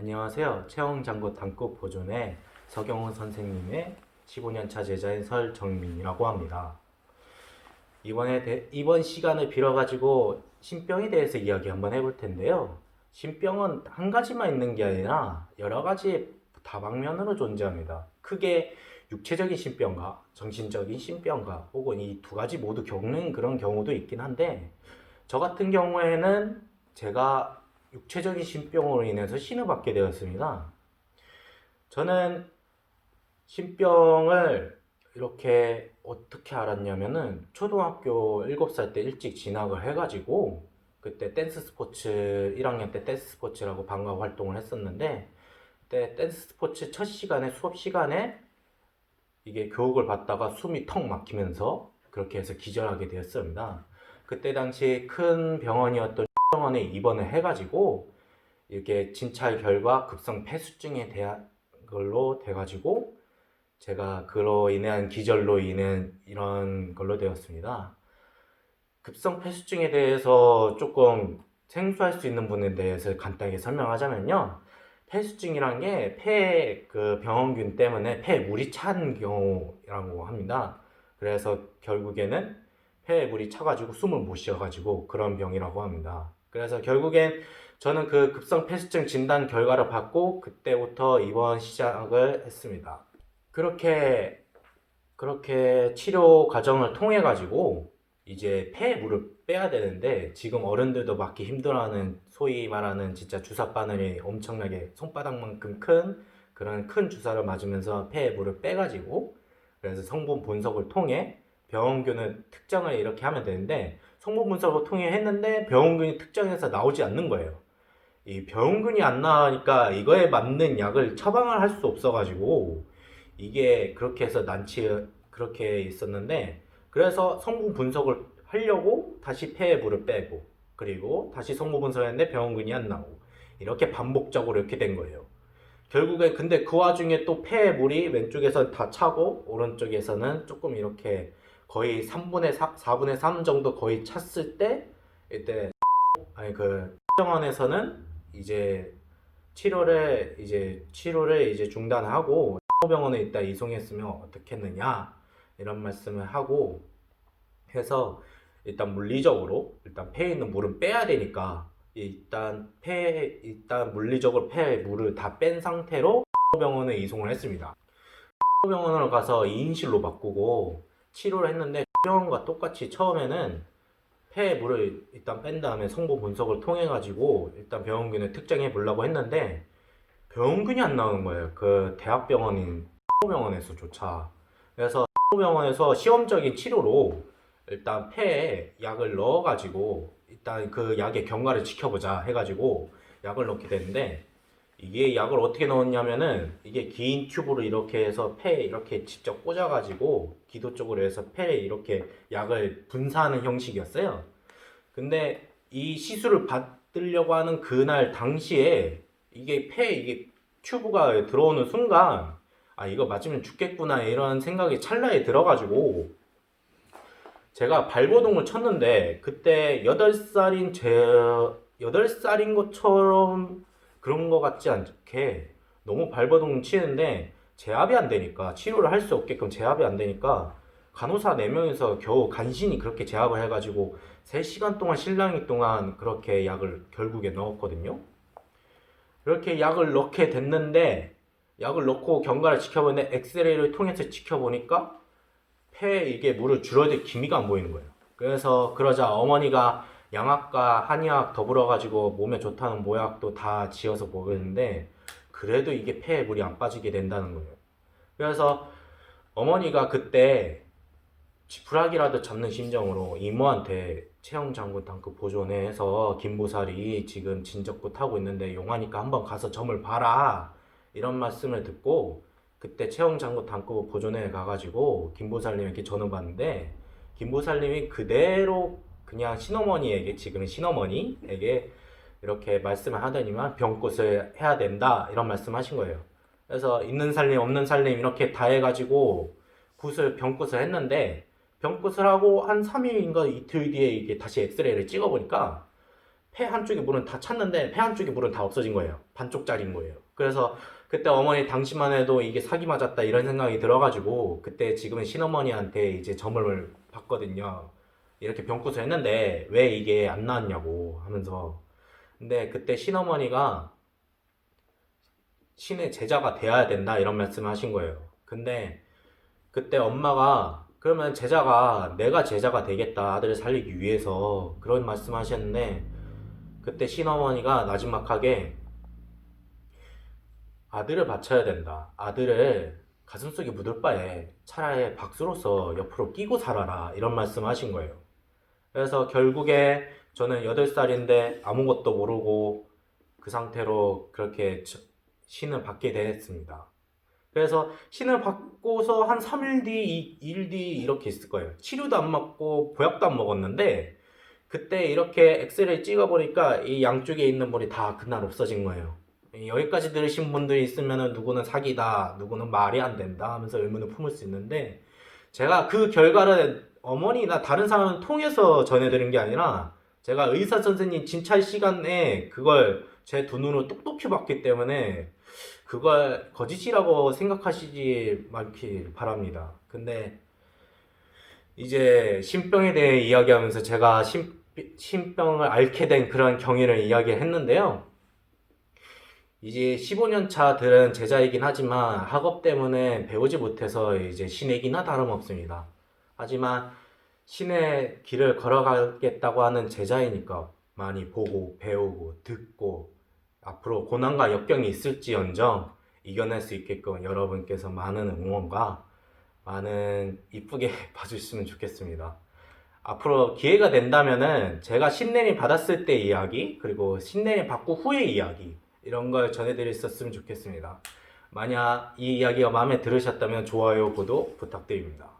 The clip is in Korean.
안녕하세요. 채용장고 당구 보존의 서경훈 선생님의 15년차 제자인 설정민이라고 합니다. 이번 시간을 빌어가지고 신병에 대해서 이야기 한번 해볼 텐데요. 신병은 한 가지만 있는 게 아니라 여러 가지 다방면으로 존재합니다. 크게 육체적인 신병과 정신적인 신병과 혹은 이 두 가지 모두 겪는 그런 경우도 있긴 한데, 저 같은 경우에는 제가 육체적인 신병으로 인해서 신을 받게 되었습니다. 저는 신병을 이렇게 어떻게 알았냐면은 초등학교 7살 때 일찍 진학을 해가지고, 그때 댄스 스포츠 1학년 때 댄스 스포츠라고 방과 활동을 했었는데, 그때 댄스 스포츠 첫 시간에 수업 시간에 이게 교육을 받다가 숨이 턱 막히면서 그렇게 해서 기절하게 되었습니다. 그때 당시 큰 병원이었던 병원에 입원을 해가지고 이렇게 진찰 결과 급성 폐수증에 대한 걸로 돼가지고 제가 그로 인한 기절로 인한 이런 걸로 되었습니다. 급성 폐수증에 대해서 조금 생소할 수 있는 분에 대해서 간단하게 설명하자면요. 폐수증이란 게 폐 그 병원균 때문에 폐에 물이 찬 경우라고 합니다. 그래서 결국에는 폐에 물이 차가지고 숨을 못 쉬어가지고 그런 병이라고 합니다. 그래서 결국엔 저는 그 급성 폐수증 진단 결과를 받고 그때부터 입원 시작을 했습니다. 그렇게 치료 과정을 통해 가지고 이제 폐에 물을 빼야 되는데, 지금 어른들도 맞기 힘들어하는 소위 말하는 진짜 주사 바늘이 엄청나게 손바닥만큼 큰 그런 큰 주사를 맞으면서 폐에 물을 빼가지고, 그래서 성분 분석을 통해 병원균을 특정을 이렇게 하면 되는데, 성분 분석을 통해 했는데 병원균이 특정해서 나오지 않는 거예요. 이 병원균이 안 나니까 이거에 맞는 약을 처방을 할 수 없어가지고 이게 그렇게 해서 그렇게 있었는데, 그래서 성분 분석을 하려고 다시 폐에 물을 빼고 그리고 다시 성분 분석을 했는데 병원균이 안 나오고 이렇게 반복적으로 이렇게 된 거예요. 결국에 근데 그 와중에 또 폐에 물이 왼쪽에서 다 차고 오른쪽에서는 조금 이렇게 거의 3분의 4, 4분의 3 정도 거의 찼을 때, 이때 아니 그 병원에서는 이제 치료를 중단하고 병원에 있다 이송했으면 어떻겠느냐 이런 말씀을 하고 해서, 일단 물리적으로 일단 폐에 있는 물은 빼야 되니까 일단 물리적으로 폐에 물을 다 뺀 상태로 병원에 이송을 했습니다. 병원으로 가서 2인실로 바꾸고 치료를 했는데, 병원과 똑같이 처음에는 폐에 물을 일단 뺀 다음에 성분 분석을 통해 가지고 일단 병원균을 특정해 보려고 했는데 병원균이 안 나오는 거예요. 그 대학병원인 병원에서조차. 그래서 병원에서 시험적인 치료로 일단 폐에 약을 넣어가지고 일단 그 약의 경과를 지켜보자 해가지고 약을 넣게 되는데, 이게 약을 어떻게 넣었냐면은 이게 긴 튜브로 이렇게 해서 폐에 이렇게 직접 꽂아가지고 기도 쪽으로 해서 폐에 이렇게 약을 분사하는 형식이었어요. 근데 이 시술을 받으려고 하는 그날 당시에 이게 튜브가 들어오는 순간, 아 이거 맞으면 죽겠구나 이런 생각이 찰나에 들어가지고 제가 발버둥을 쳤는데, 그때 8살인 것처럼 그런 것 같지 않게 너무 발버둥 치는데 제압이 안 되니까, 치료를 할 수 없게끔 제압이 안 되니까 간호사 4명이서 겨우 간신히 그렇게 제압을 해가지고 3시간 동안 실랑이 동안 그렇게 약을 결국에 넣었거든요. 그렇게 약을 넣게 됐는데, 약을 넣고 경과를 지켜보는데 엑스레이를 통해서 지켜보니까 폐에 이게 물을 줄어들 기미가 안 보이는 거예요. 그래서 그러자 어머니가 양압과 한의학 더불어 가지고 몸에 좋다는 모약도 다 지어서 먹였는데 그래도 이게 폐에 물이 안 빠지게 된다는 거예요. 그래서 어머니가 그때 지푸라기라도 잡는 심정으로 이모한테 체형장군 당구 보존회에서 김보살이 지금 진적구 타고 있는데 용하니까 한번 가서 점을 봐라 이런 말씀을 듣고, 그때 체형장군 당구 보존회에 가가지고 김보살님에게 전화 받는데, 김보살님이 그대로 그냥 신어머니에게, 지금의 신어머니에게 이렇게 말씀을 하더니만 병굿을 해야 된다 이런 말씀하신 거예요. 그래서 있는 살림 없는 살림 이렇게 다 해가지고 병굿을 했는데, 병굿을 하고 한 3일인가 이틀 뒤에 이게 다시 엑스레이를 찍어보니까 폐 한쪽에 물은 다 찼는데 폐 한쪽에 물은 다 없어진 거예요. 반쪽짜리인 거예요. 그래서 그때 어머니 당시만 해도 이게 사기 맞았다 이런 생각이 들어가지고 그때 지금은 신어머니한테 이제 점을 봤거든요. 이렇게 병구수 했는데 왜 이게 안 나왔냐고 하면서. 근데 그때 신어머니가 신의 제자가 돼야 된다 이런 말씀을 하신 거예요. 근데 그때 엄마가 그러면 제자가 내가 제자가 되겠다 아들을 살리기 위해서 그런 말씀 하셨는데 그때 신어머니가 나지막하게 아들을 바쳐야 된다. 아들을 가슴속에 묻을 바에 차라리 박수로서 옆으로 끼고 살아라 이런 말씀 하신 거예요. 그래서 결국에 저는 8살인데 아무것도 모르고 그 상태로 그렇게 신을 받게 됐습니다. 그래서 신을 받고서 한 3일 뒤, 2일 뒤 이렇게 있을 거예요. 치료도 안 맞고 보약도 안 먹었는데 그때 이렇게 엑스레이 찍어보니까 이 양쪽에 있는 물이 다 그날 없어진 거예요. 여기까지 들으신 분들이 있으면 누구는 사기다, 누구는 말이 안 된다 하면서 의문을 품을 수 있는데 제가 그 결과를 어머니나 다른 사람을 통해서 전해드린 게 아니라 제가 의사 선생님 진찰 시간에 그걸 제 두 눈으로 똑똑히 봤기 때문에 그걸 거짓이라고 생각하시지 말길 바랍니다. 근데 이제 신병에 대해 이야기하면서 제가 신병을 앓게 된 그런 경위를 이야기를 했는데요. 이제 15년 차들은 제자이긴 하지만 학업 때문에 배우지 못해서 이제 신에게나 다름없습니다. 하지만 신의 길을 걸어가겠다고 하는 제자이니까 많이 보고 배우고 듣고 앞으로 고난과 역경이 있을지언정 이겨낼 수 있게끔 여러분께서 많은 응원과 많은 이쁘게 봐주시면 좋겠습니다. 앞으로 기회가 된다면은 제가 신내림 받았을 때 이야기 그리고 신내림 받고 후의 이야기 이런 걸 전해드렸었으면 좋겠습니다. 만약 이 이야기가 마음에 들으셨다면 좋아요, 구독 부탁드립니다.